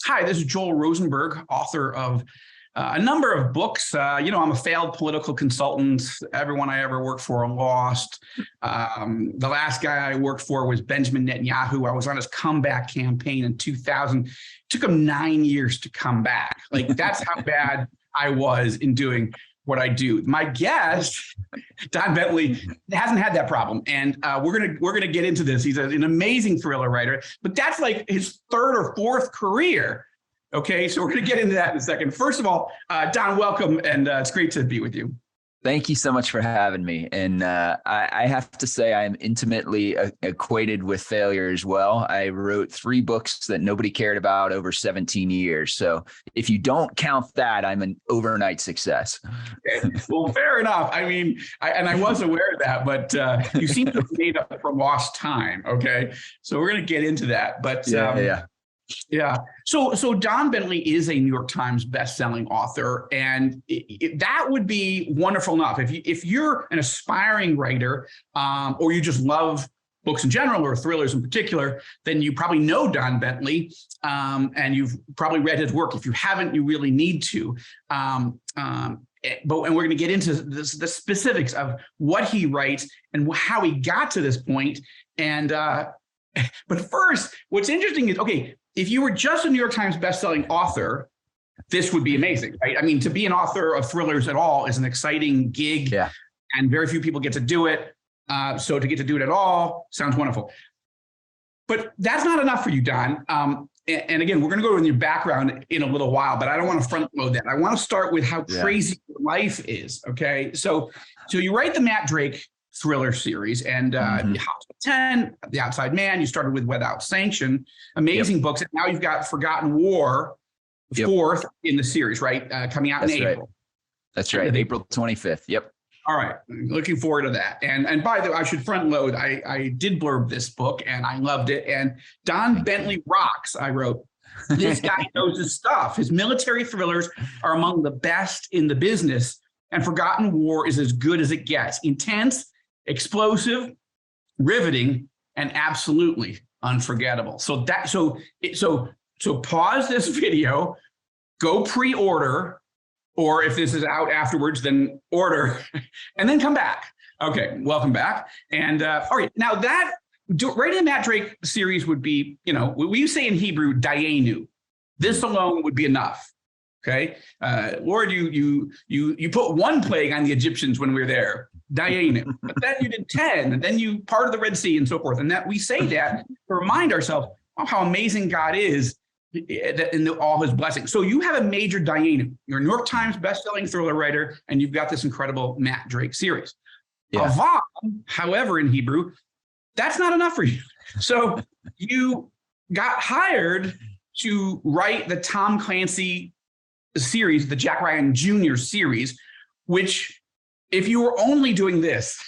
Hi, this is Joel Rosenberg, author of a number of books. I'm a failed political consultant. Everyone I ever worked for lost. The last guy I worked for was Benjamin Netanyahu. I was on his comeback campaign in 2000. It took him 9 years to come back. Like, that's how bad I was in doing what I do. My guest, Don Bentley, hasn't had that problem, and we're gonna get into this. He's an amazing thriller writer, but that's like his third or fourth career. Okay, so we're gonna get into that in a second. First of all, Don, welcome, and it's great to be with you. Thank you so much for having me. And I have to say I am intimately acquainted with failure as well. I wrote 3 books that nobody cared about over 17 years. So if you don't count that, I'm an overnight success. Okay. Well, fair enough. I mean, I was aware of that, but you seem to have made up for lost time. Okay, so we're going to get into that. But yeah. So Don Bentley is a New York Times bestselling author, and that would be wonderful enough. If you're an aspiring writer, or you just love books in general or thrillers in particular, then you probably know Don Bentley, and you've probably read his work. If you haven't, you really need to. And we're going to get into the specifics of what he writes and how he got to this point. And but first, what's interesting is, okay, if you were just a New York Times bestselling author, this would be amazing, right? I mean, to be an author of thrillers at all is an exciting gig, and very few people get to do it. So to get to do it at all sounds wonderful. But that's not enough for you, Don. And again, we're going to go into your background in a little while, but I don't want to front load that. I want to start with how crazy your life is, okay? So you write the Matt Drake thriller series, and the House of 10, The Outside Man. You started with Without Sanction, amazing books, and now you've got Forgotten War, fourth in the series, right? Coming out in April. That's right, April 25th. Yep. All right, looking forward to that. And by the way, I should front load. I did blurb this book, and I loved it. And Don Bentley rocks. I wrote, this guy knows his stuff. His military thrillers are among the best in the business, and Forgotten War is as good as it gets. Intense, explosive, riveting, and absolutely unforgettable. So pause this video, go pre-order, or if this is out afterwards, then order, and then come back. Okay, welcome back. And all right, now that writing the Matt Drake series would be, we say in Hebrew, dayenu. This alone would be enough. Okay, Lord, you put one plague on the Egyptians when we were there, dayenu, but then you did 10, and then you parted the Red Sea and so forth. And that we say that to remind ourselves how amazing God is in all his blessings. So you have a major dayenu. You're a New York Times bestselling thriller writer, and you've got this incredible Matt Drake series. Aval, however, in Hebrew, that's not enough for you. So you got hired to write the Tom Clancy series, the Jack Ryan Jr. series, which if you were only doing this,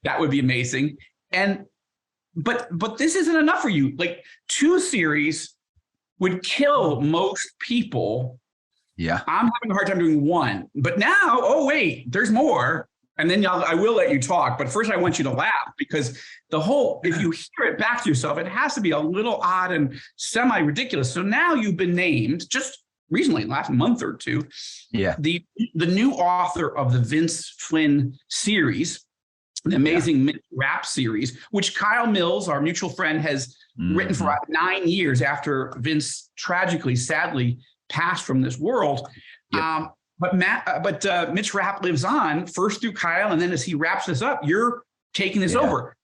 that would be amazing. But this isn't enough for you. Like, 2 series would kill most people. Yeah, I'm having a hard time doing 1. But now, oh wait, there's more. And then I will let you talk. But first, I want you to laugh, because if you hear it back to yourself, it has to be a little odd and semi-ridiculous. So now you've been named just recently, last month or 2, the new author of the Vince Flynn series, the amazing Mitch Rapp series, which Kyle Mills, our mutual friend, has written for about 9 years after Vince tragically, sadly passed from this world. But Mitch Rapp lives on, first through Kyle, and then as he wraps this up, you're taking this over.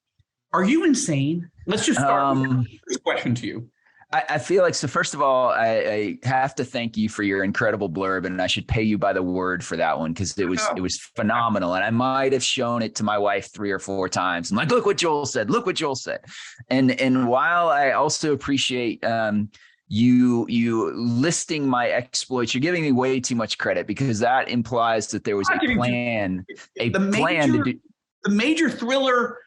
Are you insane? Let's just start with the first question to you. I feel like, so first of all, I have to thank you for your incredible blurb, and I should pay you by the word for that one, because it was phenomenal. And I might have shown it to my wife 3 or 4 times. I'm like, look what Joel said. Look what Joel said. And while I also appreciate you listing my exploits, you're giving me way too much credit, because that implies that there was a plan. The major thriller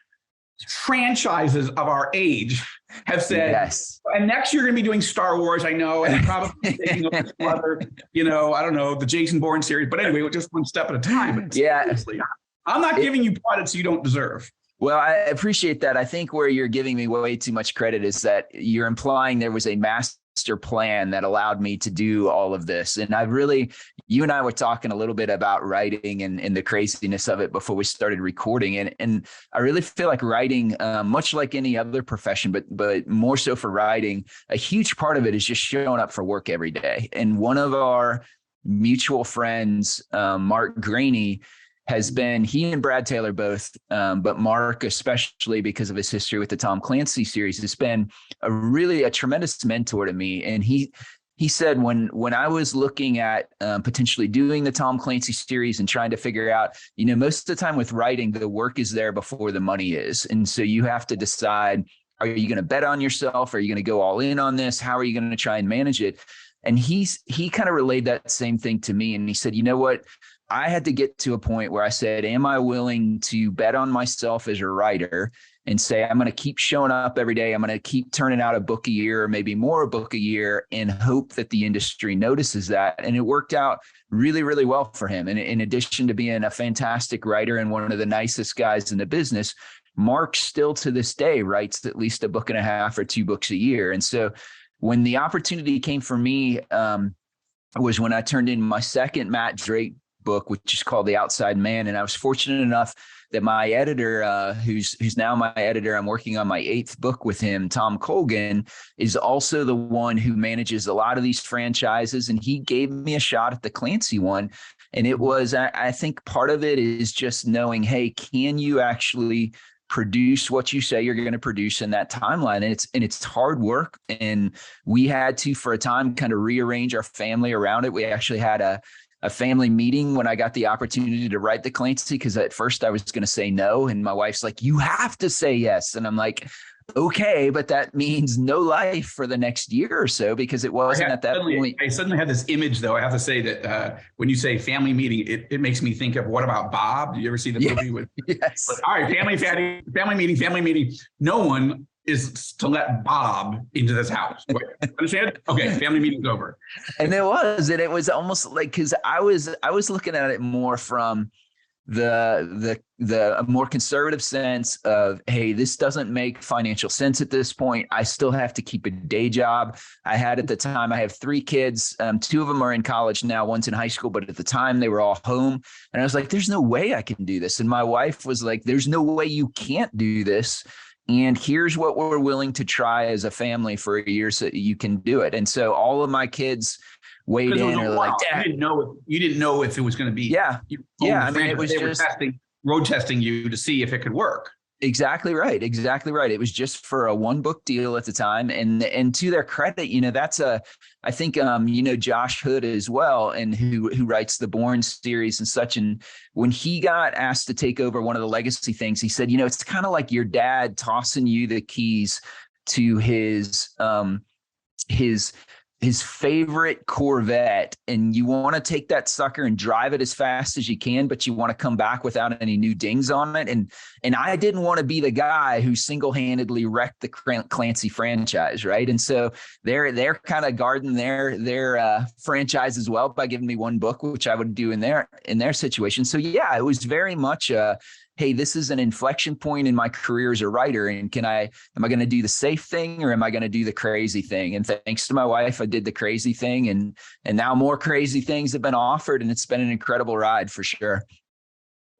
franchises of our age have said, and next you're going to be doing Star Wars, I know, and probably taking up this other, I don't know, the Jason Bourne series. But anyway, just one step at a time. But seriously, I'm not giving you plaudits you don't deserve. Well, I appreciate that. I think where you're giving me way too much credit is that you're implying there was a master master plan that allowed me to do all of this. And you and I were talking a little bit about writing and the craziness of it before we started recording. And I really feel like writing, much like any other profession, but more so for writing, a huge part of it is just showing up for work every day. And one of our mutual friends, Mark Graney, he and Brad Taylor both, but Mark, especially because of his history with the Tom Clancy series, has been a tremendous mentor to me. And he said, when I was looking at potentially doing the Tom Clancy series and trying to figure out, most of the time with writing, the work is there before the money is. And so you have to decide, are you going to bet on yourself? Are you going to go all in on this? How are you going to try and manage it? And he kind of relayed that same thing to me. And he said, you know what? I had to get to a point where I said, am I willing to bet on myself as a writer and say, I'm going to keep showing up every day. I'm going to keep turning out a book a year, or maybe more a book a year, and hope that the industry notices that. And it worked out really, really well for him. And in addition to being a fantastic writer and one of the nicest guys in the business, Mark still to this day writes at least a book and a half or 2 books a year. And so when the opportunity came for me, was when I turned in my second Matt Drake book, which is called The Outside Man. And I was fortunate enough that my editor, who's now my editor, I'm working on my 8th book with him, Tom Colgan, is also the one who manages a lot of these franchises. And he gave me a shot at the Clancy one. And it was, I think part of it is just knowing, hey, can you actually produce what you say you're going to produce in that timeline? And it's hard work. And we had to, for a time, kind of rearrange our family around it. We actually had a family meeting when I got the opportunity to write the Clancy, because at first I was going to say no. And my wife's like, you have to say yes. And I'm like, okay, but that means no life for the next year or so, because it wasn't at that point. I suddenly had this image, though. I have to say that when you say family meeting, it makes me think of What About Bob? Do you ever see the movie with? Yes. All right, family meeting. No one is to let Bob into this house. Understand? Okay, family meeting's over. And it was almost like, because I was looking at it more from the more conservative sense of, hey, this doesn't make financial sense at this point. I still have to keep a day job. I had at the time, I have 3 kids. 2 of them are in college now. One's in high school, but at the time they were all home. And I was like, there's no way I can do this. And my wife was like, there's no way you can't do this. And here's what we're willing to try as a family for a year so that you can do it. And so all of my kids weighed in. Or like, Dad, you didn't know if it was going to be. Yeah. I mean, it was just road testing you to see if it could work. Exactly right. It was just for a 1-book deal at the time. And to their credit, I think, Josh Hood as well, and who writes the Bourne series and such. And when he got asked to take over one of the legacy things, he said, it's kind of like your dad tossing you the keys to his favorite Corvette, and you want to take that sucker and drive it as fast as you can, but you want to come back without any new dings on it. And I didn't want to be the guy who single-handedly wrecked the Clancy franchise, right? And so they're kind of guarding their franchise as well by giving me 1 book, which I would do in their situation. So yeah, it was very much hey, this is an inflection point in my career as a writer. And am I going to do the safe thing, or am I going to do the crazy thing? And thanks to my wife, I did the crazy thing, and now more crazy things have been offered, and it's been an incredible ride for sure.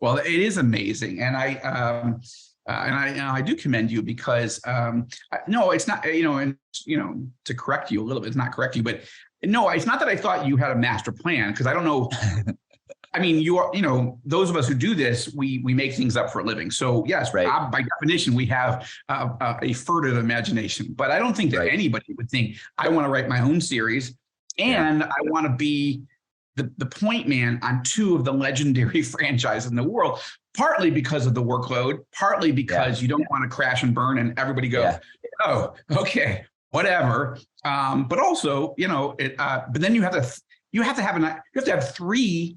Well, it is amazing. And I do commend you, because no, it's not, to correct you a little bit, it's not correct you, but no, it's not that I thought you had a master plan, because I don't know. I mean, you are, those of us who do this, we make things up for a living. So yes, right. By definition, we have a furtive imagination, but I don't think that anybody would think, I want to write my own series and I want to be the point man on 2 of the legendary franchises in the world, partly because of the workload, partly because you don't want to crash and burn and everybody go, oh, okay, whatever. But also, but then you have to have 3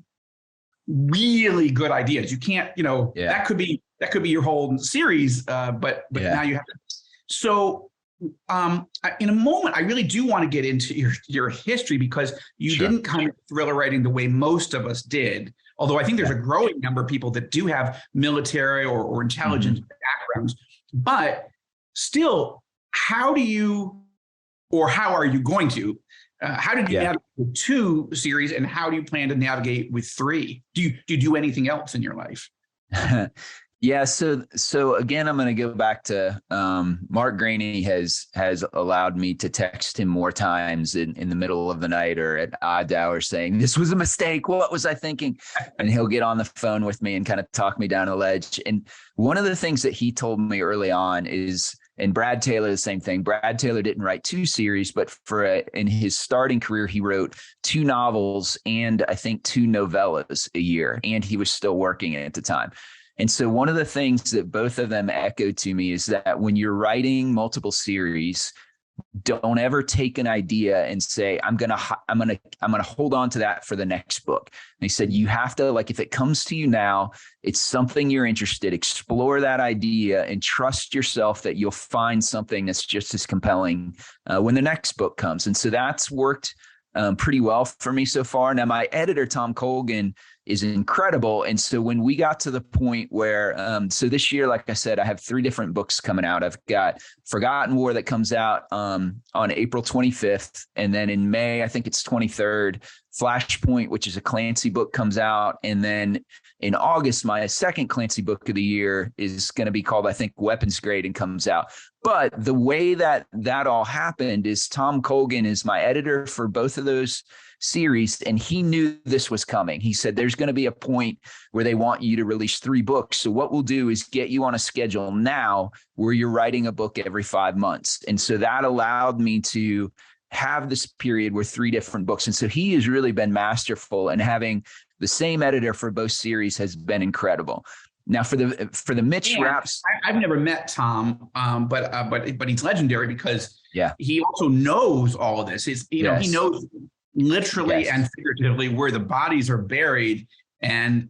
really good ideas. You can't, that could be your whole series. But now you have to. So in a moment, I really do want to get into your history, because you didn't come to thriller writing the way most of us did. Although I think there's a growing number of people that do have military or intelligence backgrounds, but still, how do you or how are you going to? How did you navigate with 2 series, and how do you plan to navigate with 3? Do you do anything else in your life? Yeah. So again, I'm going to go back to Mark Graney has allowed me to text him more times in the middle of the night or at odd hours saying, this was a mistake. What was I thinking? And he'll get on the phone with me and kind of talk me down a ledge. And one of the things that he told me early on is, and Brad Taylor, the same thing. Brad Taylor didn't write 2 series, but in his starting career, he wrote 2 novels and I think 2 novellas a year. And he was still working at the time. And so one of the things that both of them echoed to me is that when you're writing multiple series, don't ever take an idea and say, I'm going to hold on to that for the next book. And he said, you have to, like, if it comes to you now, it's something you're interested, explore that idea and trust yourself that you'll find something that's just as compelling when the next book comes. And so that's worked pretty well for me so far. Now, my editor, Tom Colgan, is incredible. And so when we got to the point where, so this year, like I said, I have 3 different books coming out. I've got Forgotten War that comes out on April 25th. And then in May, I think it's 23rd, Flashpoint, which is a Clancy book, comes out. And then in August, my second Clancy book of the year is going to be called, I think, Weapons Grade, and comes out. But the way that all happened is Tom Colgan is my editor for both of those series, and he knew this was coming. He said, there's going to be a point where they want you to release 3 books. So what we'll do is get you on a schedule now where you're writing a book every 5 months. And so that allowed me to have this period where 3 different books. And so he has really been masterful, and having the same editor for both series has been incredible. Now for the Mitch Rapps, I've never met Tom, but he's legendary because yeah, he also knows all of this. He knows literally and figuratively where the bodies are buried, and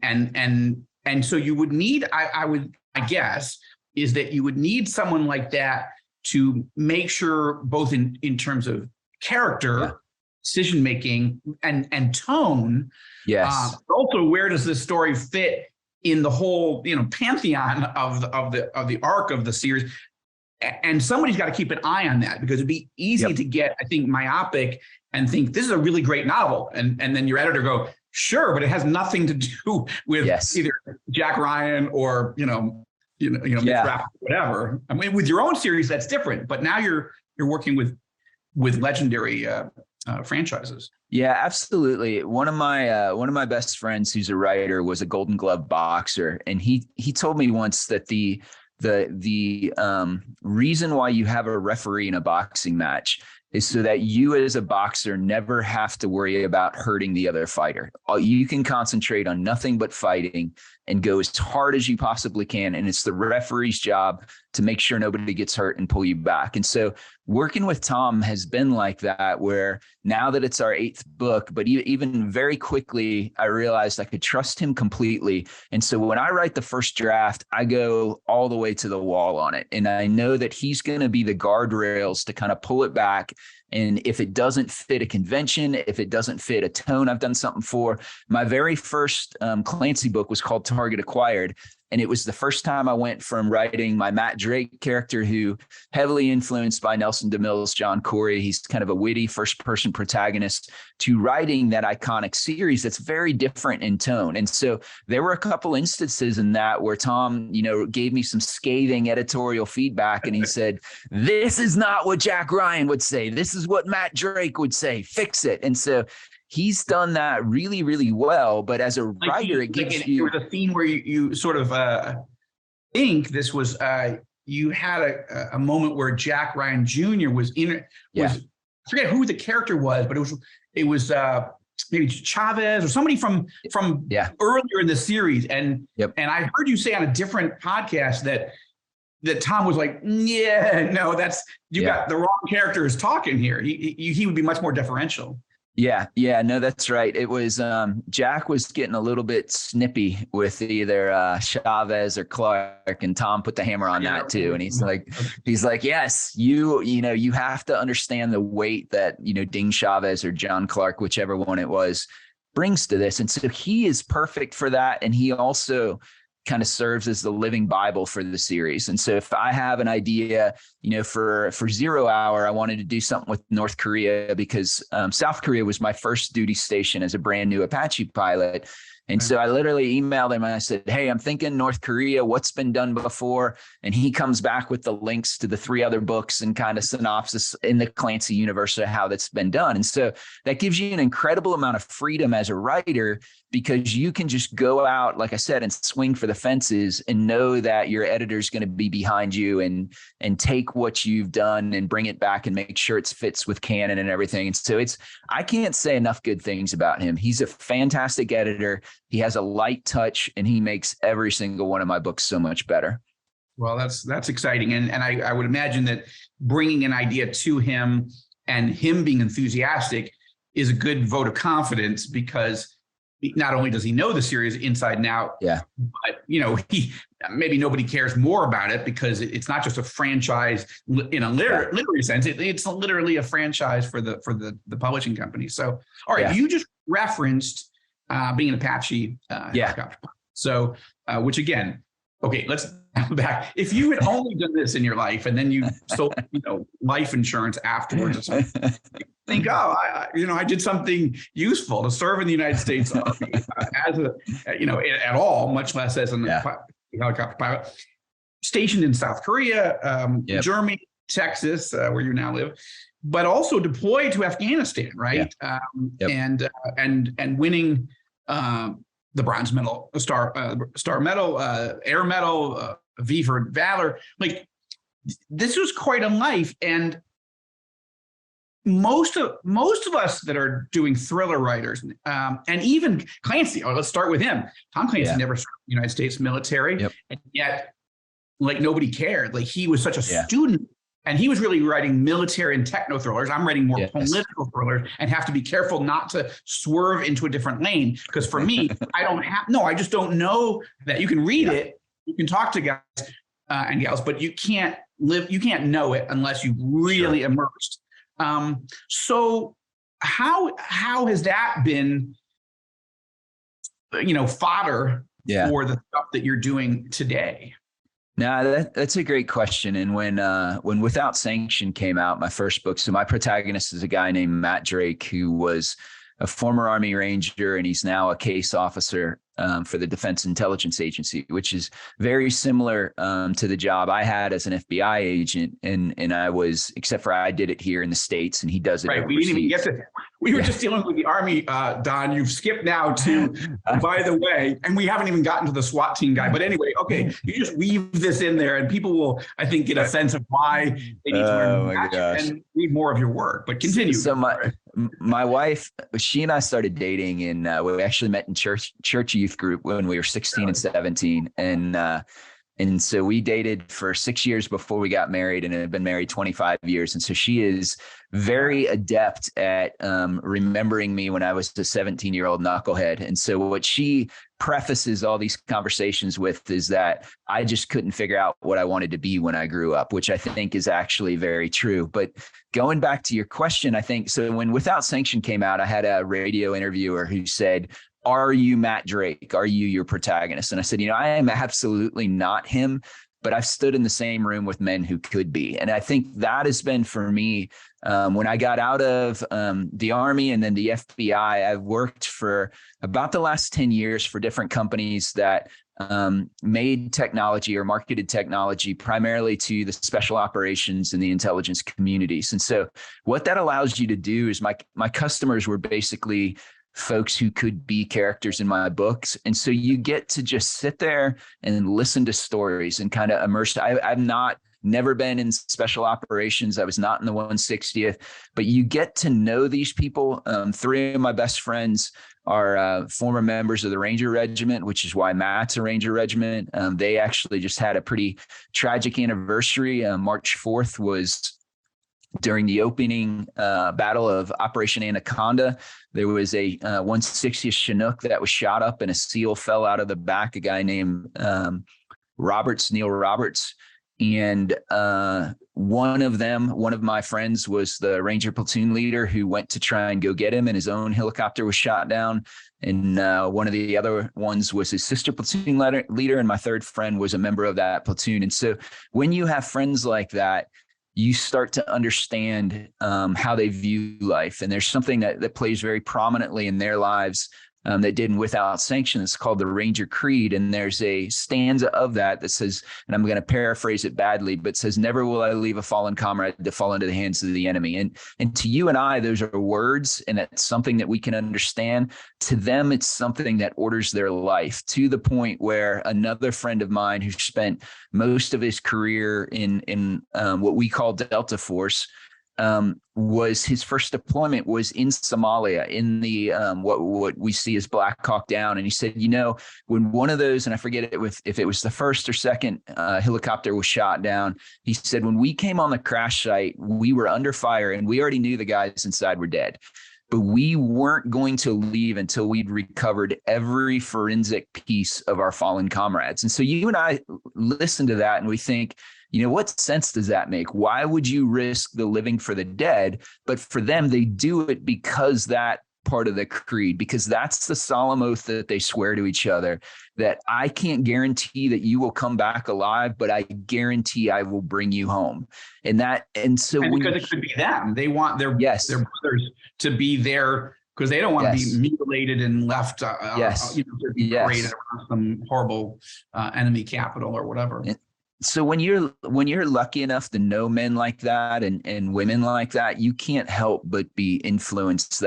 so you would need, I guess, is that you would need someone like that to make sure, both in terms of character, decision making, and tone. Yes. But also, where does this story fit in the whole pantheon of the arc of the series? And somebody's got to keep an eye on that, because it'd be easy to get, I think, myopic and think this is a really great novel, and then your editor go, sure, but it has nothing to do with either Jack Ryan or Mitch Rapps, whatever. I mean, with your own series, that's different. But now you're working with legendary franchises. Yeah, absolutely. One of my best friends who's a writer was a Golden Glove boxer, and he told me once that the reason why you have a referee in a boxing match is so that you as a boxer never have to worry about hurting the other fighter. You can concentrate on nothing but fighting and go as hard as you possibly can. And it's the referee's job to make sure nobody gets hurt and pull you back. And so working with Tom has been like that, where now that it's our 8th book, but even very quickly, I realized I could trust him completely. And so when I write the first draft, I go all the way to the wall on it. And I know that he's going to be the guardrails to kind of pull it back. And if it doesn't fit a convention, if it doesn't fit a tone I've done something for, my very first Clancy book was called Target Acquired. And it was the first time I went from writing my Matt Drake character, who heavily influenced by Nelson DeMille's John Corey. He's kind of a witty first-person protagonist, to writing that iconic series that's very different in tone. And so there were a couple instances in that where Tom, gave me some scathing editorial feedback, and he said, this is not what Jack Ryan would say. This is what Matt Drake would say. Fix it. And so he's done that really, really well. But as a writer, it gives you... There was a scene where you sort of think this was... you had a moment where Jack Ryan Jr. was I forget who the character was, but it was maybe Chavez or somebody from earlier in the series. And I heard you say on a different podcast that Tom was like, no, got the wrong characters talking here. He would be much more deferential. Yeah, no, that's right. It was Jack was getting a little bit snippy with either Chavez or Clark, and Tom put the hammer on that too. And he's like, yes, you have to understand the weight that Ding Chavez or John Clark, whichever one it was, brings to this. And so he is perfect for that. And he also kind of serves as the living Bible for the series. And so if I have an idea, for 0 Hour, I wanted to do something with North Korea because South Korea was my first duty station as a brand new Apache pilot. And so I literally emailed him and I said, hey, I'm thinking North Korea, what's been done before? And he comes back with the links to the 3 other books and kind of synopsis in the Clancy universe of how that's been done. And so that gives you an incredible amount of freedom as a writer, because you can just go out, like I said, and swing for the fences and know that your editor is going to be behind you and take what you've done and bring it back and make sure it fits with canon and everything. And so I can't say enough good things about him. He's a fantastic editor. He has a light touch and he makes every single one of my books so much better. Well, that's exciting. And I would imagine that bringing an idea to him and him being enthusiastic is a good vote of confidence, because not only does he know the series inside and out, but he maybe nobody cares more about it because it's not just a franchise in a literary sense. It's literally a franchise for the publishing company. So, all right, you just referenced being an Apache helicopter pilot. So, which again, okay, let's go back. If you had only done this in your life and then you sold, life insurance afterwards or something, think, I did something useful to serve in the United States Army as at all, much less as an helicopter pilot, stationed in South Korea, Germany, Texas, where you now live, but also deployed to Afghanistan, right? And winning the bronze medal, star medal, air medal, V for Valor. Like, this was quite a life. And most of us that are doing thriller writers, and even Clancy, let's start with him. Tom Clancy never served in the United States military, and yet, like, nobody cared. Like, he was such a student, and he was really writing military and techno thrillers. I'm writing more political thrillers and have to be careful not to swerve into a different lane. Because for me, I just don't know that. You can read it, you can talk to guys and gals, but you can't know it unless you really immersed. So how has that been, fodder for the stuff that you're doing today? No, that's a great question. And when Without Sanction came out, my first book, so my protagonist is a guy named Matt Drake, who was a former Army Ranger, and he's now a case officer for the Defense Intelligence Agency, which is very similar to the job I had as an FBI agent. And I was, except for I did it here in the States and he does it overseas. We didn't even get to, we were just dealing with the Army, Don. You've skipped now to, by the way, and we haven't even gotten to the SWAT team guy. But anyway, okay, you just weave this in there and people will, I think, get a sense of why they need to learn and read more of your work. But continue. So my wife, she and I started dating, and we actually met in church youth group when we were 16 and 17. And so we dated for 6 years before we got married, and have been married 25 years. And so she is very adept at remembering me when I was a 17-year-old knucklehead. And so what she prefaces all these conversations with is that I just couldn't figure out what I wanted to be when I grew up, which I think is actually very true. But going back to your question, I think, so when Without Sanction came out, I had a radio interviewer who said, "Are you Matt Drake? Are you your protagonist?" And I said, I am absolutely not him, but I've stood in the same room with men who could be. And I think that has been for me, when I got out of the Army and then the FBI, I've worked for about the last 10 years for different companies that made technology or marketed technology primarily to the special operations and the intelligence communities. And so what that allows you to do is my customers were basically folks who could be characters in my books. And so you get to just sit there and listen to stories and kind of immerse. I've never been in special operations. I was not in the 160th, but you get to know these people. 3 of my best friends are former members of the Ranger Regiment, which is why Matt's a Ranger Regiment. They actually just had a pretty tragic anniversary. March 4th was during the opening battle of Operation Anaconda. There was a 160th Chinook that was shot up and a SEAL fell out of the back, a guy named Neil Roberts. And one of my friends was the Ranger platoon leader who went to try and go get him, and his own helicopter was shot down. And one of the other ones was his sister platoon leader. And my third friend was a member of that platoon. And so when you have friends like that, you start to understand how they view life. And there's something that plays very prominently in their lives that did Without Sanction. It's called the Ranger Creed. And there's a stanza of that says, and I'm going to paraphrase it badly, but says, "Never will I leave a fallen comrade to fall into the hands of the enemy." And to you and I, those are words, and that's something that we can understand. To them, it's something that orders their life, to the point where another friend of mine who spent most of his career in what we call Delta Force, was his first deployment was in Somalia, in the what we see as Black Hawk Down. And he said, when one of those, and I forget if it was the first or second helicopter was shot down, he said, when we came on the crash site, we were under fire and we already knew the guys inside were dead. But we weren't going to leave until we'd recovered every forensic piece of our fallen comrades. And so you and I listen to that and we think, what sense does that make? Why would you risk the living for the dead? But for them, they do it because that part of the creed, because that's the solemn oath that they swear to each other, that I can't guarantee that you will come back alive, but I guarantee I will bring you home. And so because it could be them. They want their brothers to be there because they don't want to be mutilated and left paraded around some horrible enemy capital or whatever. So when you're lucky enough to know men like that and women like that, you can't help but be influenced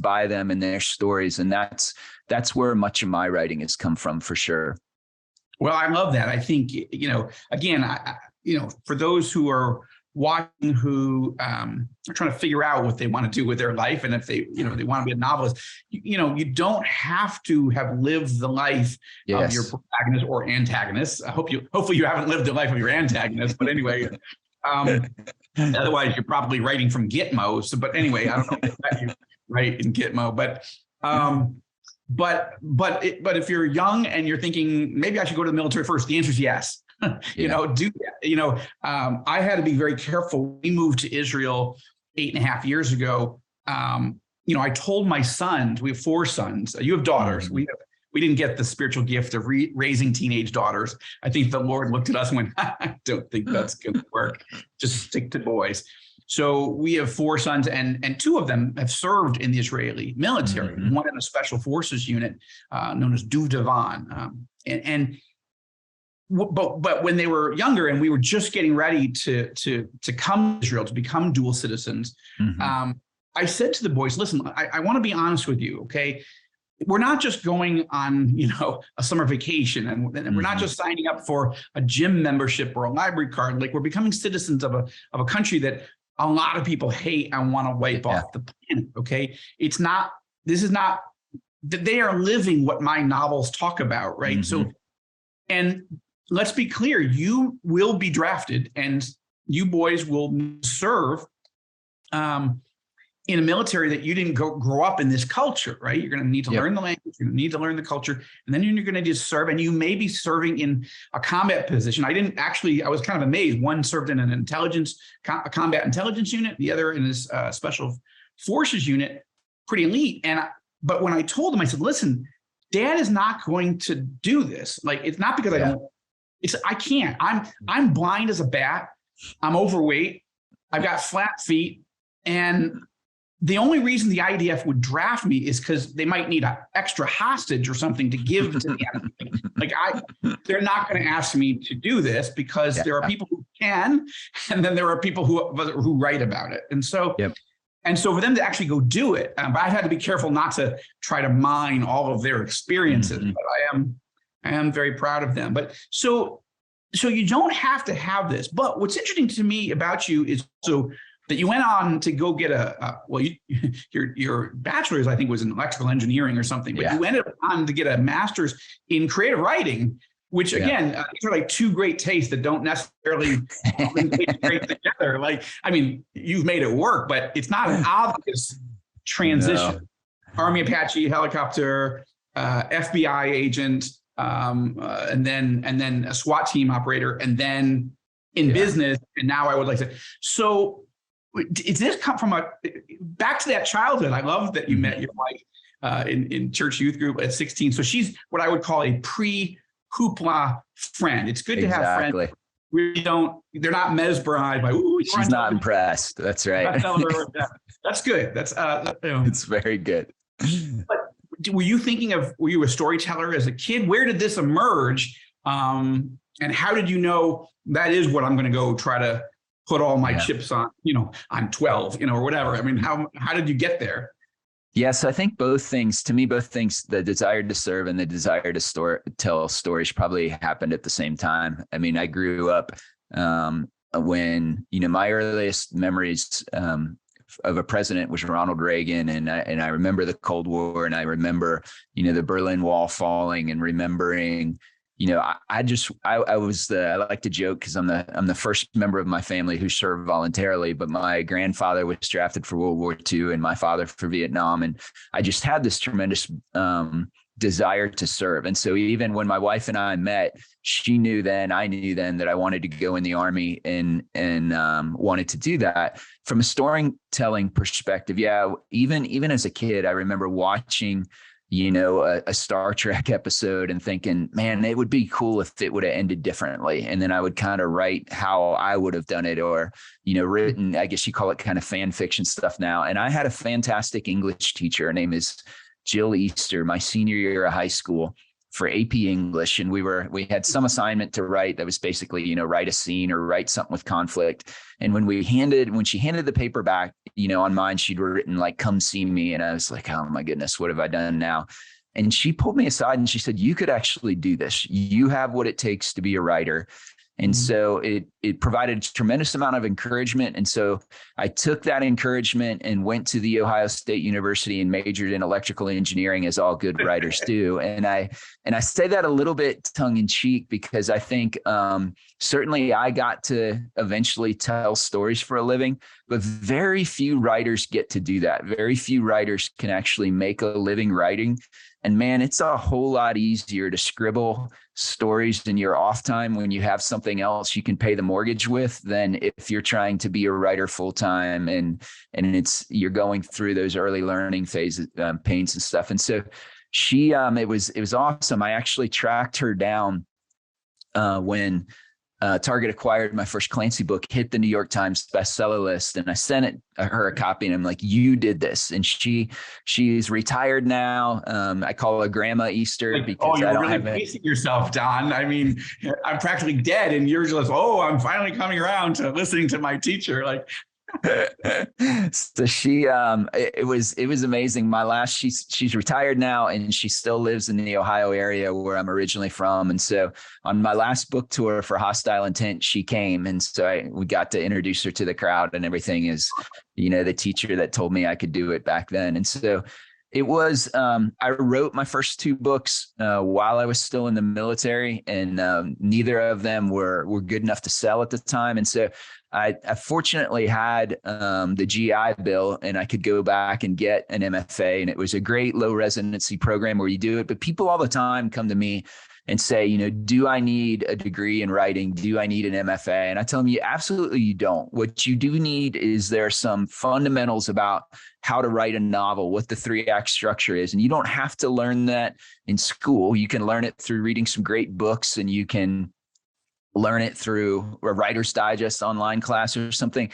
by them and their stories. And that's where much of my writing has come from, for sure. Well, I love that. I think, again, for those who are watching, who are trying to figure out what they want to do with their life, and if they want to be a novelist, you don't have to have lived the life of your protagonist or antagonist. Hopefully you haven't lived the life of your antagonist, but anyway, otherwise you're probably writing from Gitmo. So, but anyway, I don't know if you write in Gitmo, but if you're young and you're thinking maybe I should go to the military first, the answer is yes. Do that. I had to be very careful. We moved to Israel 8.5 years ago. I told my sons, we have 4 sons. You have daughters. Mm-hmm. We didn't get the spiritual gift of raising teenage daughters. I think the Lord looked at us and went, I don't think that's going to work. Just stick to boys. So we have 4 sons, and 2 of them have served in the Israeli military. Mm-hmm. One in a special forces unit known as Dudavan. But when they were younger and we were just getting ready to come to Israel, to become dual citizens, mm-hmm. I said to the boys, listen, I want to be honest with you, okay? We're not just going on, a summer vacation, and mm-hmm. we're not just signing up for a gym membership or a library card. Like, we're becoming citizens of a country that a lot of people hate and want to wipe off the planet, okay? This is not, they are living what my novels talk about, right? Mm-hmm. So, and let's be clear, you will be drafted and you boys will serve in a military that you didn't grow up in this culture, right? You're going to need to learn the language, you're going to need to learn the culture, and then you're going to just serve, and you may be serving in a combat position. I was kind of amazed. One served in an a combat intelligence unit, the other in his special forces unit, pretty elite. But when I told him, I said, listen, Dad is not going to do this. Like, it's not because I can't. I'm blind as a bat. I'm overweight. I've got flat feet. And the only reason the IDF would draft me is because they might need an extra hostage or something to give to the enemy. Like, they're not going to ask me to do this because there are people who can, and then there are people who write about it. And so, and so for them to actually go do it, but I had to be careful not to try to mine all of their experiences. Mm-hmm. But I am very proud of them. But so you don't have to have this. But what's interesting to me about you is that you went on to go get your bachelor's, I think, was in electrical engineering or something, but you went on to get a master's in creative writing, which again, these are like 2 great tastes that don't necessarily great together. Like, I mean, you've made it work, but it's not an obvious transition. No. Army Apache helicopter, FBI agent, and then a SWAT team operator, and then in business. And now I would like to. So does this come from back to that childhood? I love that you met your wife in church youth group at 16. So she's what I would call a pre-hoopla friend. It's good to have friends. They're not mesmerized by, she's not impressed. That's right. That's good. That's, it's very good. But were you a storyteller as a kid? Where did this emerge? And how did you know that is what I'm going to go try to put all my chips on, I'm 12, or whatever. I mean, how did you get there? Yeah, so I think both things, the desire to serve and the desire to tell stories probably happened at the same time. I mean, I grew up when, my earliest memories of a president was Ronald Reagan. And I remember the Cold War, and I remember, the Berlin Wall falling, and remembering, I like to joke because I'm the first member of my family who served voluntarily, but my grandfather was drafted for World War II and my father for Vietnam. And I just had this tremendous desire to serve. And so even when my wife and I met, she knew then, I knew then that I wanted to go in the Army and wanted to do that. From a storytelling perspective, even as a kid, I remember watching a Star Trek episode and thinking, man, it would be cool if it would have ended differently. And then I would kind of write how I would have done it, or, written, I guess you call it kind of fan fiction stuff now. And I had a fantastic English teacher. Her name is Jill Easter, my senior year of high school, for AP English. And we had some assignment to write that was basically, write a scene or write something with conflict. And when she handed the paper back, on mine, she'd written like, "Come see me." And I was like, oh my goodness, what have I done now? And she pulled me aside and she said, "You could actually do this. You have what it takes to be a writer." And so it provided a tremendous amount of encouragement. And so I took that encouragement and went to the Ohio State University and majored in electrical engineering, as all good writers do. And I say that a little bit tongue in cheek because I think certainly I got to eventually tell stories for a living, but very few writers get to do that. Very few writers can actually make a living writing. And man, it's a whole lot easier to scribble stories in your off time when you have something else you can pay the mortgage with than if you're trying to be a writer full time and you're going through those early learning phases, pains and stuff. And so she, it was awesome. I actually tracked her down when Target acquired my first Clancy book, hit the New York Times bestseller list, and I sent her a copy, and I'm like, "You did this." And she's retired now. I call her Grandma Easter because I don't really have pacing yourself, Don. I mean, I'm practically dead, and you're just, I'm finally coming around to listening to my teacher. Like, so she it was amazing. She's retired now, and she still lives in the Ohio area where I'm originally from. And so on my last book tour for Hostile Intent, she came, and so we got to introduce her to the crowd and everything, as the teacher that told me I could do it back then. And so it was I wrote my first two books while I was still in the military, and neither of them were good enough to sell at the time. And so I fortunately had the GI Bill, and I could go back and get an MFA, and it was a great low residency program where you do it. But people all the time come to me and say, do I need a degree in writing? Do I need an MFA? And I tell them, absolutely you don't. What you do need is there are some fundamentals about how to write a novel, what the 3-act structure is. And you don't have to learn that in school. You can learn it through reading some great books, and you can learn it through a Writer's Digest online class or something,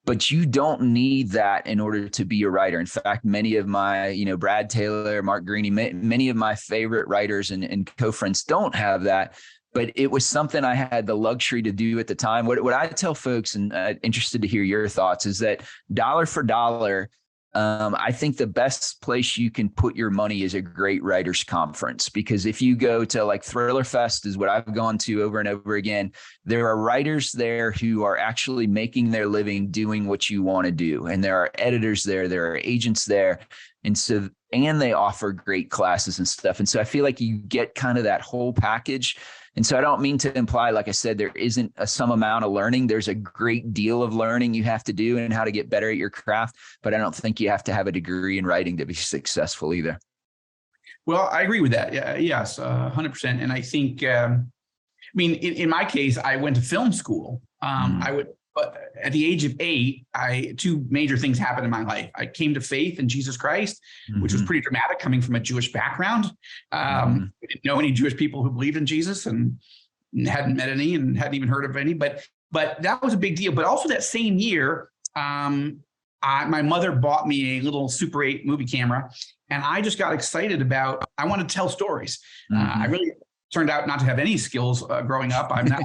but you don't need that in order to be a writer. In fact, many of my, Brad Taylor, Mark Greaney, many of my favorite writers and co-friends don't have that, but it was something I had the luxury to do at the time. What I tell folks, and interested to hear your thoughts, is that dollar for dollar, I think the best place you can put your money is a great writers conference, because if you go to like Thriller Fest, is what I've gone to over and over again, there are writers there who are actually making their living doing what you want to do. And there are editors there are agents there. And they offer great classes and stuff. And so I feel like you get kind of that whole package. And so I don't mean to imply, like I said, there isn't some amount of learning. There's a great deal of learning you have to do and how to get better at your craft. But I don't think you have to have a degree in writing to be successful either. Well, I agree with that. Yeah, yes, 100%. And I think, in my case, I went to film school I would, but at the age of 8, two major things happened in my life. I came to faith in Jesus Christ, which was pretty dramatic coming from a Jewish background. I didn't know any Jewish people who believed in Jesus and hadn't met any and hadn't even heard of any, but that was a big deal. But also that same year, my mother bought me a little Super 8 movie camera, and I just got excited about, I want to tell stories. I really turned out not to have any skills growing up. I'm not,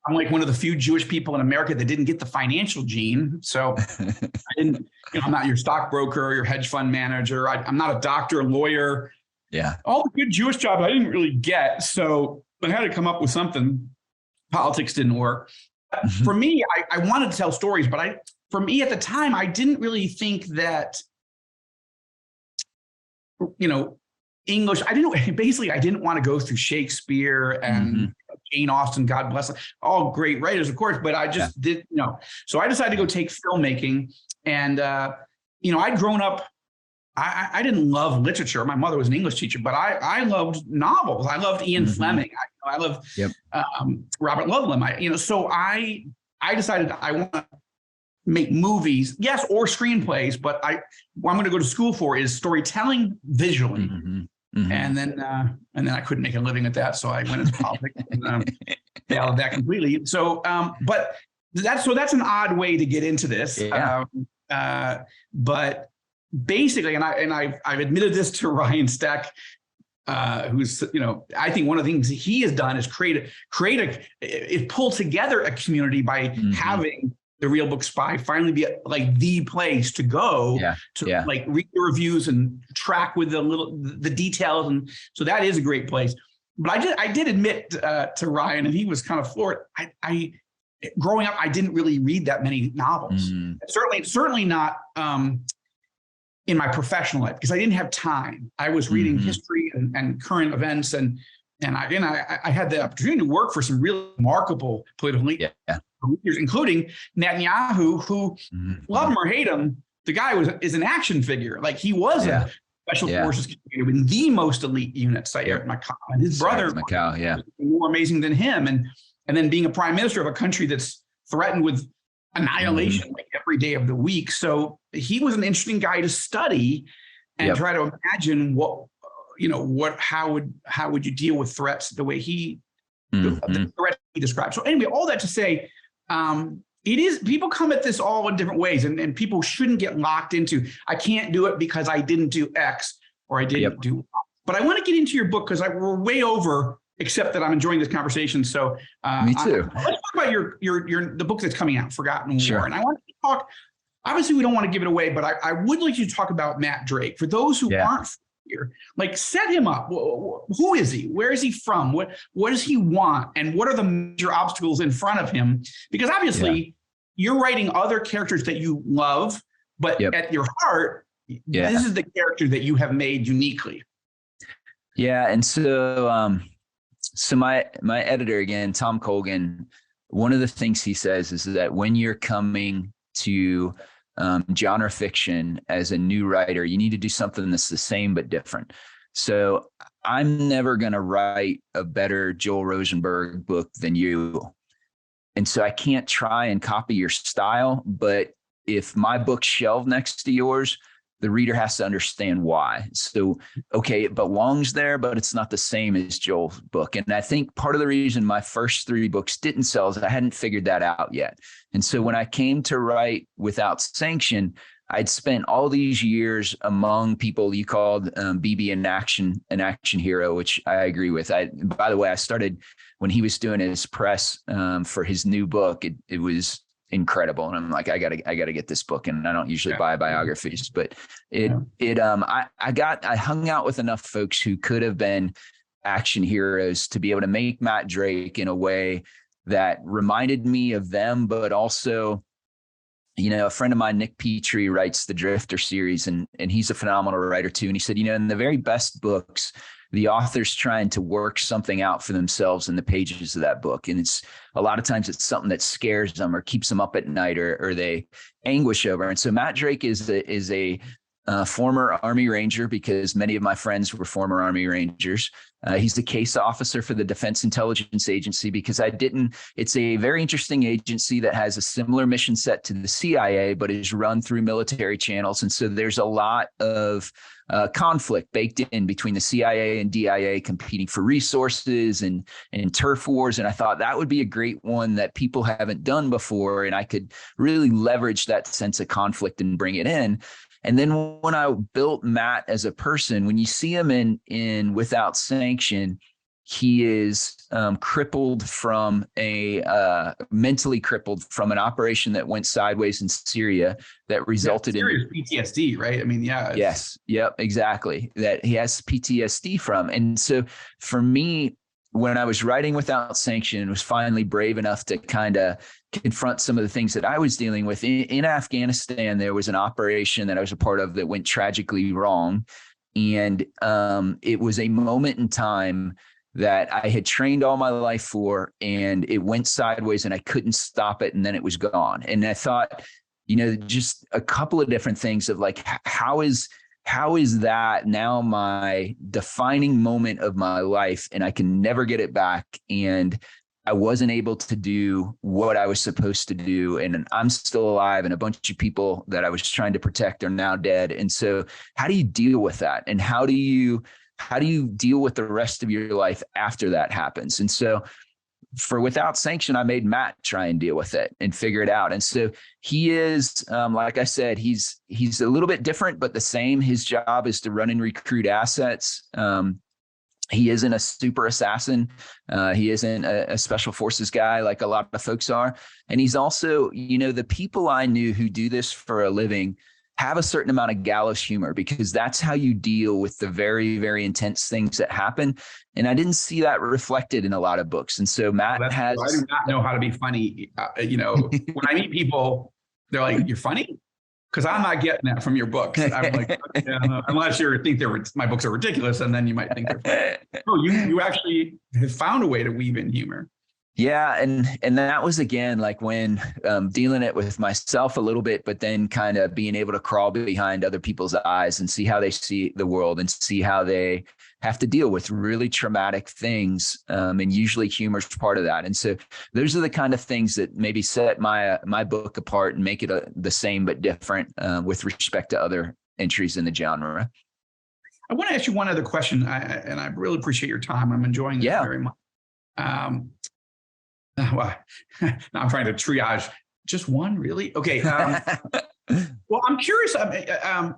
I'm like one of the few Jewish people in America that didn't get the financial gene. So I didn't, I'm not your stockbroker or your hedge fund manager. I'm not a doctor, a lawyer. Yeah. All the good Jewish jobs I didn't really get. So I had to come up with something. Politics didn't work. For me, I wanted to tell stories, but for me at the time, I didn't really think that, English, I didn't want to go through Shakespeare and Jane Austen, God bless them, all great writers, of course, but I just didn't know. So I decided to go take filmmaking. And, I'd grown up, I didn't love literature. My mother was an English teacher, but I loved novels. I loved Ian Fleming. I loved Robert Ludlum. So I decided I want to make movies, yes, or screenplays, but what I'm going to go to school for is storytelling visually. And then I couldn't make a living at that, so I went into politics and failed at that completely. So, but that's an odd way to get into this. But basically, and I've admitted this to Ryan Steck, who's, I think one of the things he has done is pull together a community by having The Real Book Spy finally be like the place to go to like read the reviews and track with the details. And so that is a great place. But I did admit to Ryan, and he was kind of floored. I growing up, I didn't really read that many novels. Certainly not in my professional life, because I didn't have time. I was reading history and current events, and I had the opportunity to work for some really remarkable political leaders, including Netanyahu, who love him or hate him, the guy is an action figure. Like he was a special forces commander in the most elite units, Sayeret Matkal, and his brother was more amazing than him. And then being a prime minister of a country that's threatened with annihilation like every day of the week. So he was an interesting guy to study and try to imagine how would you deal with threats the way the threat he described. So anyway, all that to say, people come at this all in different ways, and people shouldn't get locked into, I can't do it because I didn't do X or I didn't do Y. But I want to get into your book because we're way over, except that I'm enjoying this conversation. So me too. Let's talk about the book that's coming out, Forgotten War. And I want to talk, obviously we don't want to give it away, but I would like you to talk about Matt Drake. For those who aren't here, like set him up. Who is he? Where is he from? What does he want? And what are the major obstacles in front of him? Because obviously you're writing other characters that you love, but at your heart, this is the character that you have made uniquely. Yeah. And so, so my editor, again, Tom Colgan, one of the things he says is that when you're coming to genre fiction as a new writer, you need to do something that's the same but different. So I'm never going to write a better Joel Rosenberg book than you. And so I can't try and copy your style, but if my book's shelved next to yours, the reader has to understand why. So, okay, it belongs there, but it's not the same as Joel's book. And I think part of the reason my first 3 books didn't sell is I hadn't figured that out yet. And so when I came to write Without Sanction, I'd spent all these years among people you called BB an action hero, which I agree with. By the way, I started when he was doing his press for his new book. It was incredible. And I'm like, I gotta get this book. And I don't usually buy biographies, but I hung out with enough folks who could have been action heroes to be able to make Matt Drake in a way that reminded me of them, but also, a friend of mine, Nick Petrie, writes the Drifter series, and he's a phenomenal writer too. And he said, in the very best books, the author's trying to work something out for themselves in the pages of that book. And it's a lot of times it's something that scares them or keeps them up at night or they anguish over. And so Matt Drake is a former Army Ranger, because many of my friends were former Army Rangers. He's the case officer for the Defense Intelligence Agency, because it's a very interesting agency that has a similar mission set to the CIA, but is run through military channels. And so there's a lot of conflict baked in between the CIA and DIA, competing for resources and turf wars. And I thought that would be a great one that people haven't done before. And I could really leverage that sense of conflict and bring it in. And then when I built Matt as a person, when you see him in Without Sanction, he is crippled from mentally crippled from an operation that went sideways in Syria that resulted in serious PTSD, right? I mean, yeah. Yes. Yep. Exactly. That he has PTSD from. And so for me, when I was writing Without Sanction and was finally brave enough to kind of confront some of the things that I was dealing with in Afghanistan, there was an operation that I was a part of that went tragically wrong. And it was a moment in time that I had trained all my life for, and it went sideways and I couldn't stop it. And then it was gone. And I thought, just a couple of different things of like, how is that now my defining moment of my life, and I can never get it back. And I wasn't able to do what I was supposed to do. And I'm still alive, and a bunch of people that I was trying to protect are now dead. And so how do you deal with that? And how do you deal with the rest of your life after that happens? And so for Without Sanction, I made Matt try and deal with it and figure it out. And so he is, like I said, he's a little bit different, but the same. His job is to run and recruit assets. He isn't a super assassin. He isn't a special forces guy like a lot of folks are. And he's also, the people I knew who do this for a living have a certain amount of gallows humor, because that's how you deal with the very, very intense things that happen. And I didn't see that reflected in a lot of books. And so Matt I do not know how to be funny. When I meet people, they're like, "You're funny?" Because I'm not getting that from your books. I'm like, yeah, unless you think my books are ridiculous, and then you might think they're funny. No, you actually have found a way to weave in humor. Yeah. And that was, again, like when dealing it with myself a little bit, but then kind of being able to crawl behind other people's eyes and see how they see the world and see how they have to deal with really traumatic things. And usually humor is part of that. And so those are the kind of things that maybe set my book apart and make it the same but different with respect to other entries in the genre. I want to ask you one other question, and I really appreciate your time. I'm enjoying this very much. Well, now I'm trying to triage. Just one, really? Okay. Well, I'm curious. I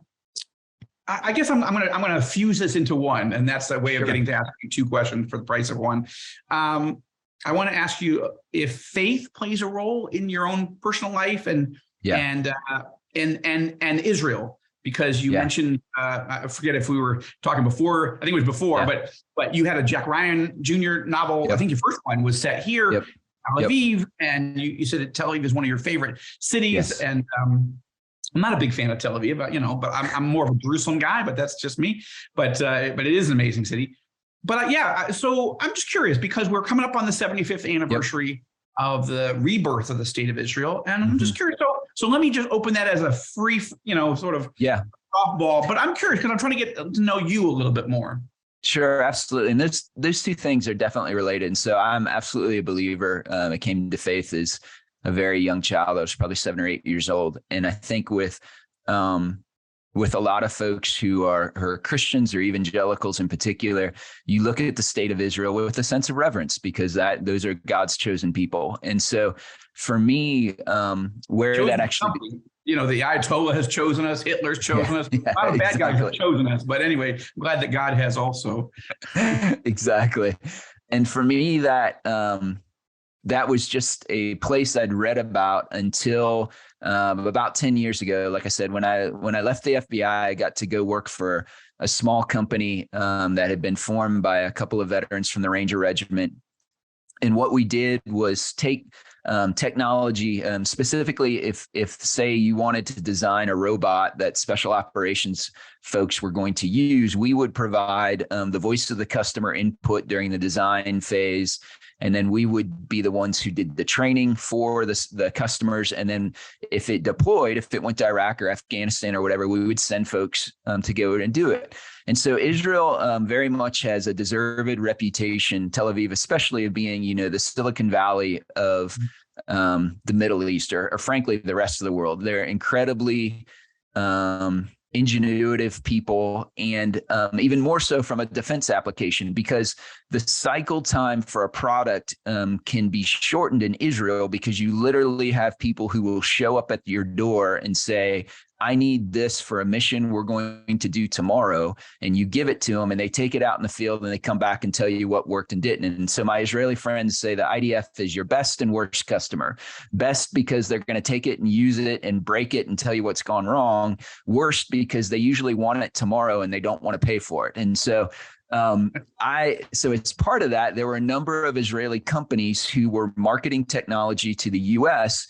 guess I'm gonna fuse this into one, and that's a way of getting to ask you two questions for the price of one. I want to ask you if faith plays a role in your own personal life and Israel, because you mentioned, I forget if we were talking before. I think it was before, but you had a Jack Ryan Jr. novel. I think your first one was set here. Tel Aviv, and you said that Tel Aviv is one of your favorite cities, and I'm not a big fan of Tel Aviv, but I'm more of a Jerusalem guy, but that's just me. But it is an amazing city. But so I'm just curious, because we're coming up on the 75th anniversary of the rebirth of the state of Israel, and I'm just curious. So let me just open that as a free, sort of softball. But I'm curious because I'm trying to get to know you a little bit more. Sure, absolutely. And those two things are definitely related. And so I'm absolutely a believer. I came to faith as a very young child. I was probably 7 or 8 years old. And I think with a lot of folks who are Christians or evangelicals in particular, you look at the state of Israel with a sense of reverence, because those are God's chosen people. And so for me, that actually... the Ayatollah has chosen us. Hitler's chosen us. A lot of bad guys have chosen us. But anyway, I'm glad that God has also. Exactly. And for me, that was just a place I'd read about until about 10 years ago. Like I said, when I left the FBI, I got to go work for a small company that had been formed by a couple of veterans from the Ranger Regiment. And what we did was take technology. Specifically, if say you wanted to design a robot that special operations folks were going to use, we would provide the voice of the customer input during the design phase. And then we would be the ones who did the training for the customers. And then if it deployed, if it went to Iraq or Afghanistan or whatever, we would send folks to go and do it. And so Israel very much has a deserved reputation, Tel Aviv especially, of being, the Silicon Valley of the Middle East, or frankly, the rest of the world. They're incredibly ingenuitive people, and even more so from a defense application, because the cycle time for a product can be shortened in Israel, because you literally have people who will show up at your door and say, I need this for a mission we're going to do tomorrow. And you give it to them and they take it out in the field and they come back and tell you what worked and didn't. And so my Israeli friends say the IDF is your best and worst customer. Best because they're going to take it and use it and break it and tell you what's gone wrong. Worst because they usually want it tomorrow and they don't want to pay for it. And so so it's part of that. There were a number of Israeli companies who were marketing technology to the US.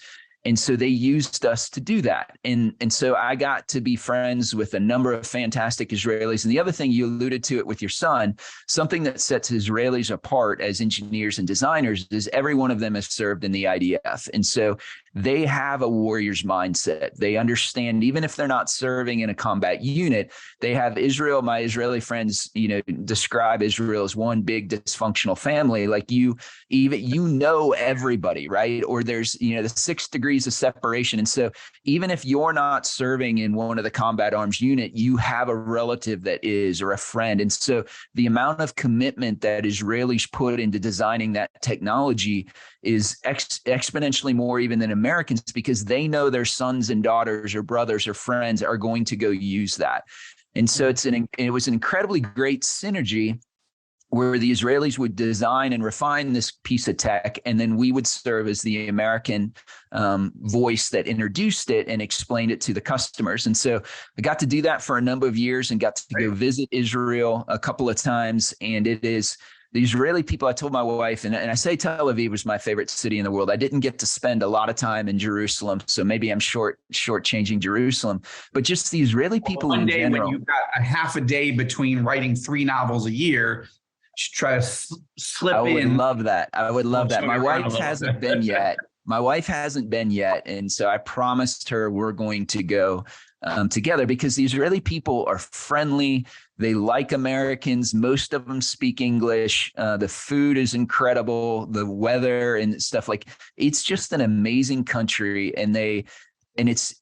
And so they used us to do that. And so I got to be friends with a number of fantastic Israelis. And the other thing, you alluded to it with your son, something that sets Israelis apart as engineers and designers is every one of them has served in the IDF. And so they have a warrior's mindset. They understand, even if they're not serving in a combat unit, they have Israel. My Israeli friends, describe Israel as one big dysfunctional family. Like everybody, right? Or there's, the 6 degrees of separation. And so even if you're not serving in one of the combat arms unit, you have a relative that is, or a friend. And so the amount of commitment that Israelis put into designing that technology is exponentially more even than Americans, because they know their sons and daughters or brothers or friends are going to go use that. And so it was an incredibly great synergy where the Israelis would design and refine this piece of tech, and then we would serve as the American voice that introduced it and explained it to the customers. And so I got to do that for a number of years and got to go visit Israel a couple of times. And it is the Israeli people. I told my wife, and I say Tel Aviv was my favorite city in the world. I didn't get to spend a lot of time in Jerusalem, so maybe I'm shortchanging Jerusalem. But just the Israeli people in general. One day when you've got a half a day between writing 3 novels a year, try to slip in. I would love that. My wife hasn't been yet. My wife hasn't been yet. And so I promised her we're going to go together, because the Israeli people are friendly. They like Americans. Most of them speak English. The food is incredible. The weather and stuff, like, it's just an amazing country. And it's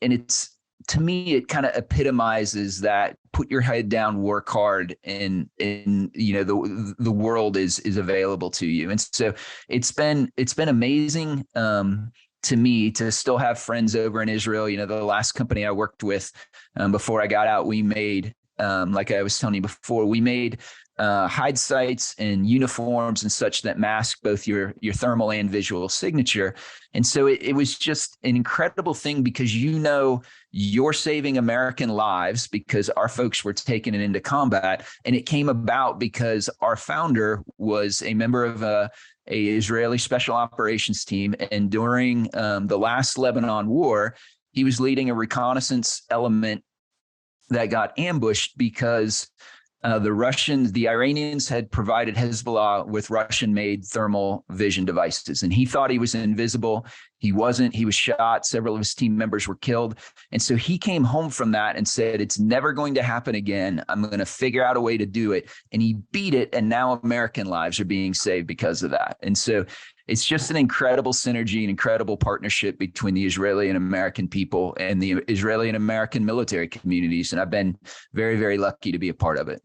to me, it kind of epitomizes that put your head down, work hard, and the world is available to you. And so it's been amazing to me to still have friends over in Israel. The last company I worked with before I got out, we made, like I was telling you before, we made hide sites and uniforms and such that mask both your thermal and visual signature. And so it was just an incredible thing, because you're saving American lives because our folks were taking it into combat. And it came about because our founder was a member of a Israeli special operations team. And during the last Lebanon war, he was leading a reconnaissance element that got ambushed because the Iranians had provided Hezbollah with Russian-made thermal vision devices, and he thought he was invisible. He wasn't. He was shot. Several of his team members were killed. And so he came home from that and said, it's never going to happen again. I'm going to figure out a way to do it. And he beat it. And now American lives are being saved because of that. And so it's just an incredible synergy, an incredible partnership between the Israeli and American people and the Israeli and American military communities. And I've been very, very lucky to be a part of it.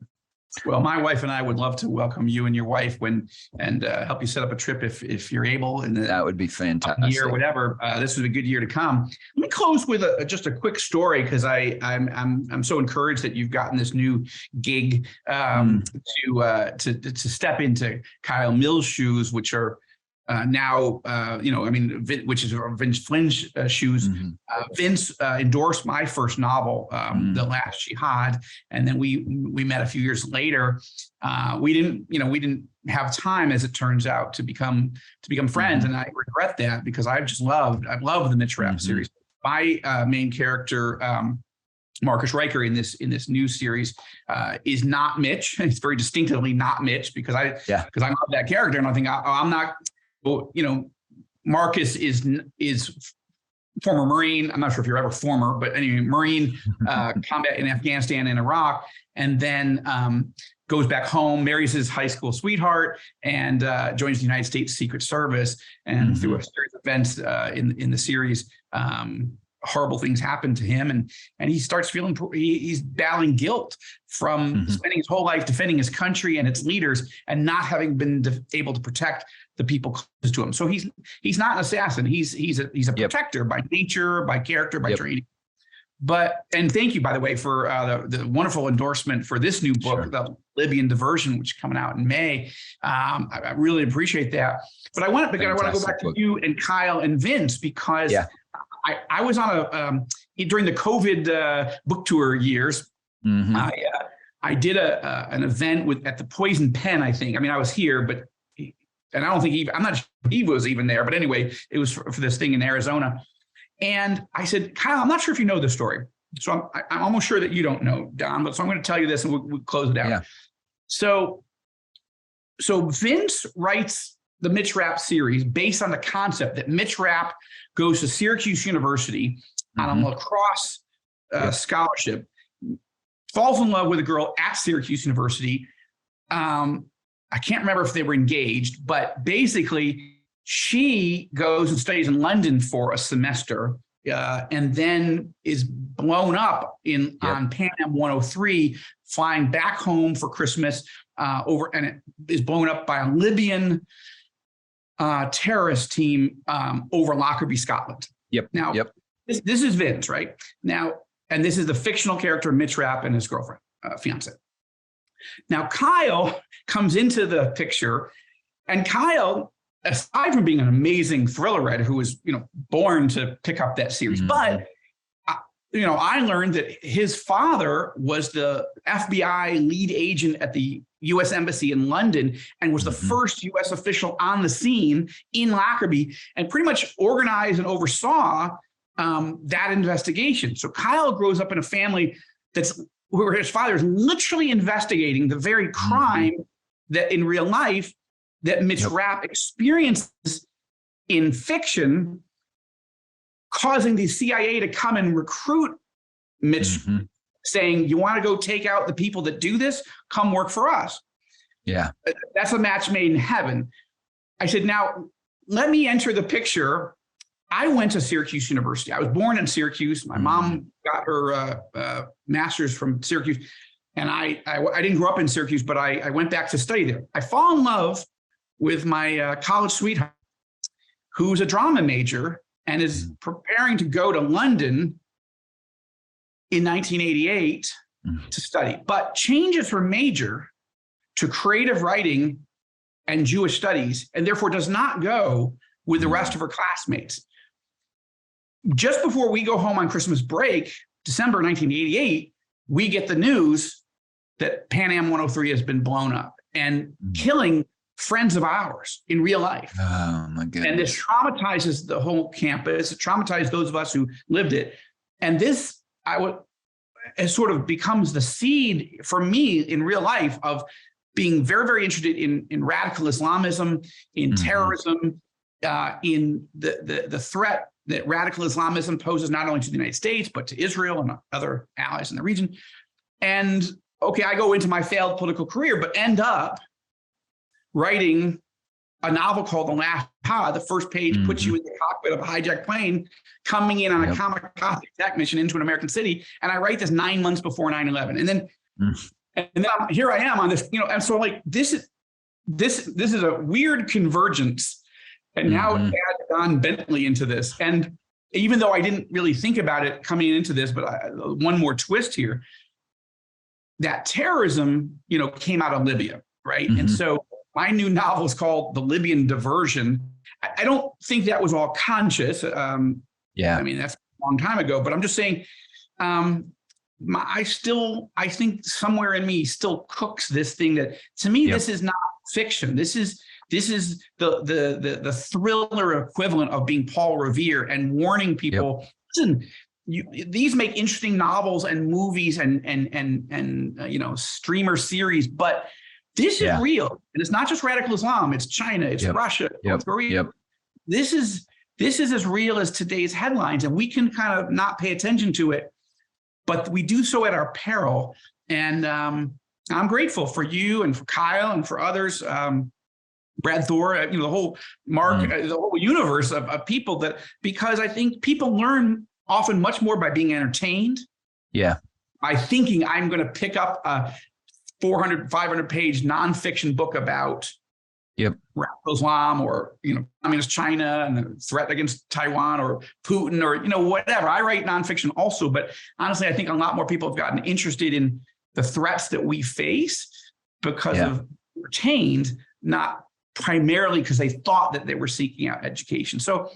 Well, my wife and I would love to welcome you and your wife and help you set up a trip if you're able. And that would be fantastic. Year, whatever. This was a good year to come. Let me close with just a quick story, because I'm so encouraged that you've gotten this new gig to step into Kyle Mill's shoes, which are which is Vince Flynn's shoes. Vince endorsed my first novel, The Last Jihad, and then we met a few years later. We didn't have time, as it turns out, to become friends, and I regret that, because I love the Mitch Rapp series. My main character, Marcus Riker, in this new series, is not Mitch. It's very distinctively not Mitch, because I love that character, and I think I'm not. Well, Marcus is former Marine. I'm not sure if you're ever former, but anyway, Marine, combat in Afghanistan and Iraq, and then goes back home, marries his high school sweetheart, and joins the United States Secret Service. And through a series of events in the series, horrible things happen to him, and he starts feeling he's battling guilt from spending his whole life defending his country and its leaders, and not having been able to protect the people closest to him. So he's not an assassin. He's a protector by nature, by character, by training. And thank you, by the way, for the wonderful endorsement for this new book, The Libyan Diversion, which is coming out in May. I really appreciate that. But I want to go back to you and Kyle and Vince, because I was on during the COVID book tour years. I did an event at the Poison Pen, I think. I mean, I was here, but and I don't think I'm not sure he was even there, but anyway, it was for this thing in Arizona. And I said, Kyle, I'm not sure if you know this story. So I'm almost sure that you don't know, Don, but so I'm going to tell you this, and we'll close it out. Yeah. So Vince writes the Mitch Rapp series based on the concept that Mitch Rapp goes to Syracuse University on a lacrosse scholarship, falls in love with a girl at Syracuse University. I can't remember if they were engaged, but basically she goes and stays in London for a semester, and then is blown up on Pan Am 103, flying back home for Christmas, and it is blown up by a Libyan terrorist team over Lockerbie, Scotland. Now, this is Vince, right? Now, and this is the fictional character Mitch Rapp and his girlfriend, fiance. Now, Kyle comes into the picture, and Kyle, aside from being an amazing thriller writer who was, born to pick up that series, but I learned that his father was the FBI lead agent at the U.S. Embassy in London, and was the first U.S. official on the scene in Lockerbie, and pretty much organized and oversaw that investigation. So Kyle grows up in a family where his father is literally investigating the very crime that in real life that Mitch Rapp experiences in fiction, causing the CIA to come and recruit Mitch, saying, you want to go take out the people that do this? Come work for us. Yeah. That's a match made in heaven. I said, now let me enter the picture. I went to Syracuse University. I was born in Syracuse. My mom got her master's from Syracuse. And I didn't grow up in Syracuse, but I went back to study there. I fall in love with my college sweetheart, who's a drama major and is preparing to go to London in 1988 to study, but changes her major to creative writing and Jewish studies, and therefore does not go with the rest of her classmates. Just before we go home on Christmas break, December 1988, we get the news that Pan Am 103 has been blown up and killing friends of ours in real life. Oh my goodness. And this traumatizes the whole campus. It traumatized those of us who lived it. And this, it sort of becomes the seed for me in real life of being very, very interested in radical Islamism, in terrorism, in the threat that radical Islamism poses not only to the United States, but to Israel and other allies in the region. And okay, I go into my failed political career, but end up writing a novel called The Last Jihad. The first page puts you in the cockpit of a hijacked plane, coming in on a kamikaze attack mission into an American city. And I write this 9 months before 9/11. And then here I am on this, and so like this is a weird convergence. And now add Don Bentley into this. And even though I didn't really think about it coming into this, but one more twist here, that terrorism, came out of Libya, right? And so my new novel is called The Libyan Diversion. I don't think that was all conscious. I mean, that's a long time ago, but I'm just saying, I think somewhere in me still cooks this thing that, to me, this is not fiction. This is the thriller equivalent of being Paul Revere and warning people, listen, these make interesting novels and movies and streamer series, but this is real. And it's not just radical Islam, it's China, it's Russia, it's Korea. This is as real as today's headlines, and we can kind of not pay attention to it, but we do so at our peril. And I'm grateful for you and for Kyle and for others, Brad Thor, the whole Mark, the whole universe of people, that, because I think people learn often much more by being entertained. By thinking I'm going to pick up a 400, 500 page nonfiction book about radical Islam or, communist China and the threat against Taiwan or Putin or, whatever. I write nonfiction also, but honestly, I think a lot more people have gotten interested in the threats that we face because of retained, not primarily because they thought that they were seeking out education. So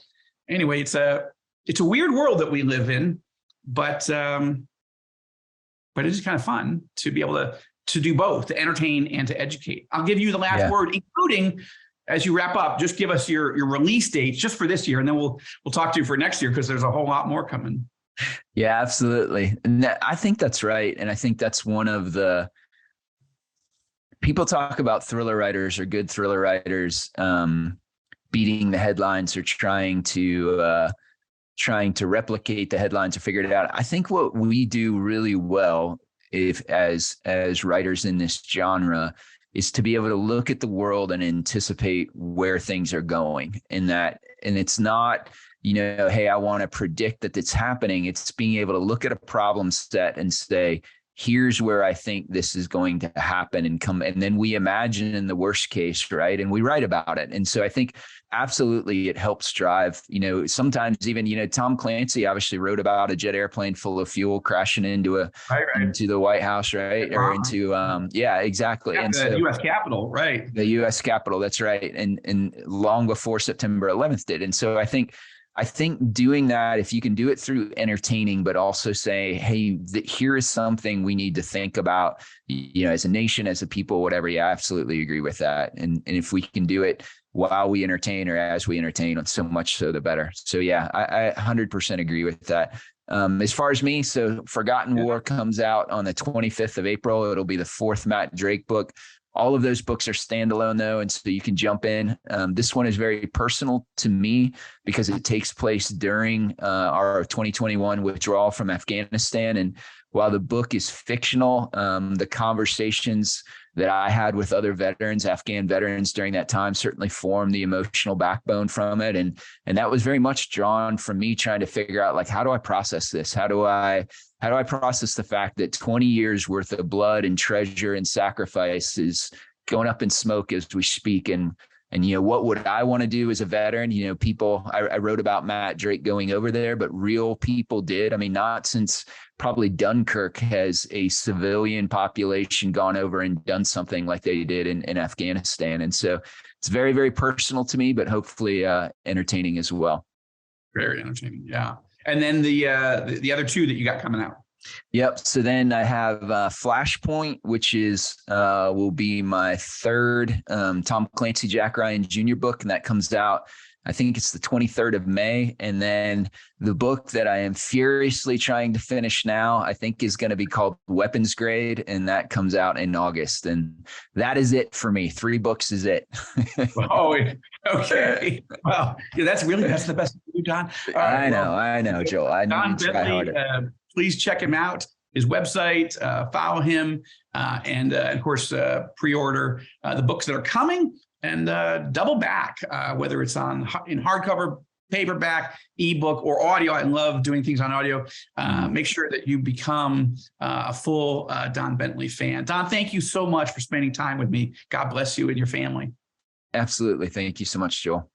anyway, it's a weird world that we live in, but it is kind of fun to be able to do both, to entertain and to educate. I'll give you the last word, including, as you wrap up, just give us your release dates just for this year, and then we'll talk to you for next year, because there's a whole lot more coming. Yeah, absolutely. And I think that's right. And I think that's one of the, people talk about thriller writers or good thriller writers beating the headlines or trying to replicate the headlines or figure it out. I think what we do really well, as writers in this genre, is to be able to look at the world and anticipate where things are going. And it's not, hey, I want to predict that it's happening. It's being able to look at a problem set and say, here's where I think this is going to happen, and then we imagine in the worst case, right? And we write about it. And so I think absolutely it helps drive, sometimes even, Tom Clancy obviously wrote about a jet airplane full of fuel crashing into into the White House, right? Or into, exactly. And the U.S. Capitol, right? The U.S. Capitol, that's right. And long before September 11th did. And so I think doing that, if you can do it through entertaining, but also say, hey, here is something we need to think about, as a nation, as a people, whatever. Yeah, I absolutely agree with that. And if we can do it while we entertain or as we entertain, so much so the better. So yeah, I 100% agree with that. As far as me, so Forgotten War comes out on the 25th of April. It'll be the 4th Matt Drake book. All of those books are standalone, though, and so you can jump in. This one is very personal to me because it takes place during our 2021 withdrawal from Afghanistan. And while the book is fictional, the conversations that I had with other veterans, Afghan veterans during that time, certainly formed the emotional backbone from it. And that was very much drawn from me trying to figure out, like, how do I process this? How do I process the fact that 20 years worth of blood and treasure and sacrifice is going up in smoke as we speak? And what would I want to do as a veteran? People, I wrote about Matt Drake going over there, but real people did. I mean, not since probably Dunkirk has a civilian population gone over and done something like they did in Afghanistan. And so it's very, very personal to me, but hopefully entertaining as well. Very entertaining. Yeah. And then the other two that you got coming out. Yep. So then I have Flashpoint, which will be my 3rd Tom Clancy Jack Ryan Jr. book. And that comes out, I think it's the 23rd of May. And then the book that I am furiously trying to finish now, I think is going to be called Weapons Grade. And that comes out in August. And that is it for me. 3 books is it. Oh, okay. Well, that's the best of you, Don. I know, Joel. I know. Don Bentley, please check him out, his website, follow him, and of course, pre-order the books that are coming, and double back, whether it's in hardcover, paperback, ebook, or audio. I love doing things on audio. Make sure that you become a full Don Bentley fan. Don, thank you so much for spending time with me. God bless you and your family. Absolutely. Thank you so much, Joel.